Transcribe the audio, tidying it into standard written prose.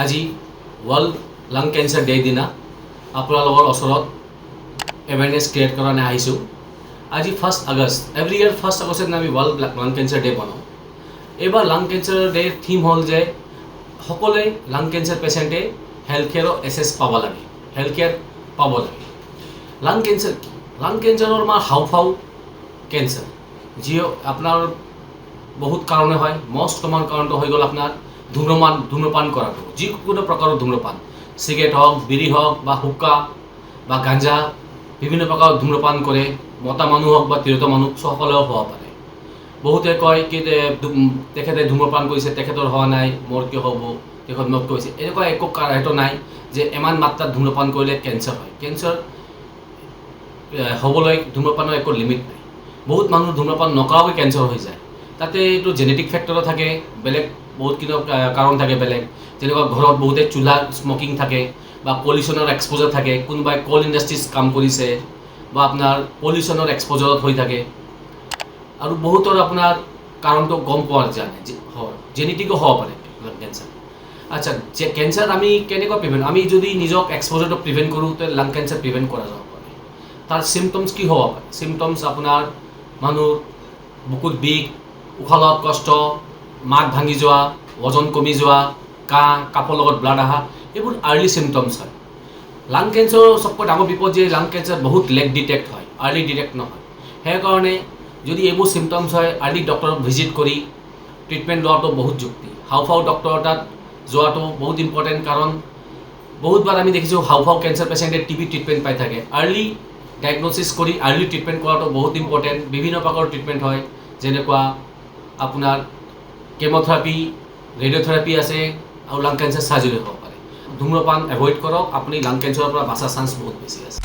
আজি ৱৰ্ল্ড লাং cancer day দিনা আপোনালোকৰ ওচৰত এৱেৰনেছ ক্ৰিয়েট কাৰণে আহিছোঁ। আজি 1 আগষ্ট, এভৰি ইয়াৰ 1 আগষ্টৰ দিনা আমি ৱৰ্ল্ড লাং কেঞ্চাৰ ডে বনাওঁ। এইবাৰ লাং কেঞ্চাৰ ডেৰ থিম হ'ল যে সকলোৱে লাং কেঞ্চাৰ পেচেণ্টে হেল্থ কেয়াৰৰ এচেছ পাব লাগে, হেল্থ কেয়াৰ পাব লাগে। লাং কেঞ্চাৰৰ হাওঁফাওঁ কেঞ্চাৰ, যি আপোনাৰ বহুত কাৰণে হয়। মষ্ট কমন কাৰণটো হৈ গ'ল আপোনাৰ ধূম্ৰপান কৰাটো, যিকোনো প্ৰকাৰৰ ধূম্ৰপান, চিগাৰেট হওক, বিড়ি হওক বা হুক্কা বা গাঞ্জা, বিভিন্ন প্ৰকাৰৰ ধূম্ৰপান কৰে। মতা মানুহ হওক বা তিৰোতা মানুহ সকলেও হ'ব পাৰে। বহুতে কয় কি তেখেতে ধূম্ৰপান কৰিছে, তেখেতৰ হোৱা নাই, মোৰ কিয় হ'ব, তেখেত মোক কৈছে। এনেকুৱা একো সেইটো নাই যে ইমান মাত্ৰাত ধূম্ৰপান কৰিলে কেঞ্চাৰ হয়। কেঞ্চাৰ হ'বলৈ ধূম্ৰপানৰ একো লিমিট নাই। বহুত মানুহ ধূম্ৰপান নকৰাকৈ কেঞ্চাৰ হৈ যায়। তাতে এইটো জেনেটিক ফেক্টৰো থাকে, বেলেগ বহুতখিনি কাৰণ থাকে বেলেগ। যেনেকুৱা ঘৰত বহুতে চুলা স্মকিং থাকে বা পলিউশ্যনৰ এক্সপ'জাৰ থাকে, কোনোবাই কল ইণ্ডাষ্ট্ৰিজ কাম কৰিছে বা আপোনাৰ পলিউশ্যনৰ এক্সপ'জাৰত হৈ থাকে। আৰু বহুতৰ আপোনাৰ কাৰণটো গম পোৱা যায়, জেনেটিকো হ'ব পাৰে কেঞ্চাৰ। আচ্ছা, কেঞ্চাৰ আমি কেনেকৈ প্ৰিভেণ্ট, আমি যদি নিজক এক্সপ'জাৰটো প্ৰিভেণ্ট কৰোঁ তেতিয়াহ'লে লাং কেঞ্চাৰ প্ৰিভেণ্ট কৰা যাব পাৰে। তাৰ চিমটমছ কি হ'ব পাৰে? চিমটমছ আপোনাৰ মানুহ বুকুত বিষ, উশাহ লোৱাত কষ্ট, মাত ভাঙি যোৱা, ওজন কমি যোৱা, কাপৰ লগত ব্লাড অহা, এইবোৰ আৰ্লি চিমটমছ হয়। লাং কেঞ্চাৰৰ চবকৈ ডাঙৰ বিপদ যে লাং কেঞ্চাৰ বহুত লেট ডিটেক্ট হয়, আৰ্লি ডিটেক্ট নহয়। সেইকাৰণে যদি এইবোৰ চিমটমছ হয়, আৰ্লি ডক্টৰক ভিজিট কৰি ট্ৰিটমেণ্ট লোৱাটো বহুত যুক্তি। হাওঁফাওঁ ডক্টৰৰ তাত যোৱাটো বহুত ইম্পৰ্টেণ্ট, কাৰণ বহুতবাৰ আমি দেখিছোঁ হাওঁফাওঁ কেঞ্চাৰ পেচেণ্টে টিবি ট্ৰিটমেণ্ট পাই থাকে। আৰ্লি ডায়েগন'চিছ কৰি আৰ্লি ট্ৰিটমেণ্ট কৰাটো বহুত ইম্পৰ্টেণ্ট। বিভিন্ন প্ৰকাৰৰ ট্ৰিটমেণ্ট হয়, যেনেকুৱা আপোনাৰ কেম'থেৰাপি, ৰেডিঅ'থেৰাপি আছে, আৰু লাং কেঞ্চাৰ চাৰ্জাৰী হ'ব পাৰে। ধূম্ৰপান এভইড কৰক, আপুনি লাং কেঞ্চাৰৰ পৰা বাচাৰ চান্স বহুত বেছি আছে।